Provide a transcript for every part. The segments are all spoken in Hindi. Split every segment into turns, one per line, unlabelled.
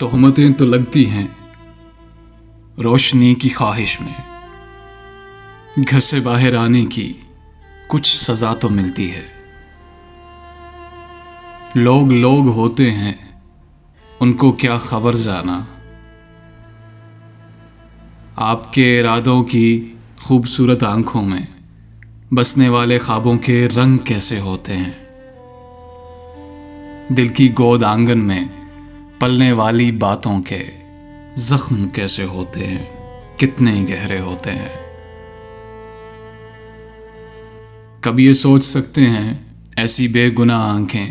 तोहमतें तो लगती हैं रोशनी की ख्वाहिश में, घर से बाहर आने की कुछ सजा तो मिलती है। लोग लोग होते हैं, उनको क्या खबर जाना। आपके इरादों की खूबसूरत आंखों में बसने वाले ख्वाबों के रंग कैसे होते हैं। दिल की गोद आंगन में पलने वाली बातों के जख्म कैसे होते हैं, कितने गहरे होते हैं। कभी ये सोच सकते हैं ऐसी बेगुनाह आंखें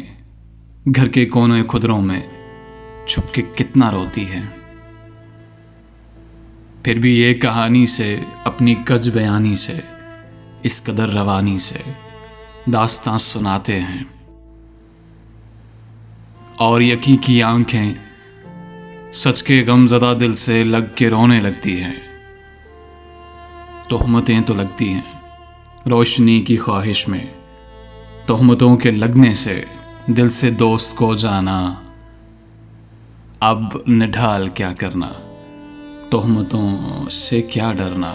घर के कोने खुदरों में छुप के कितना रोती है। फिर भी ये कहानी से, अपनी कज बयानी से, इस कदर रवानी से दास्तां सुनाते हैं। और यकीन की आंखें सच के गमज़दा दिल से लग के रोने लगती हैं। तोहमतें तो लगती हैं रोशनी की ख्वाहिश में, तोहमतों के लगने से दिल से दोस्त को जाना। अब निढाल क्या करना, तोहमतों से क्या डरना।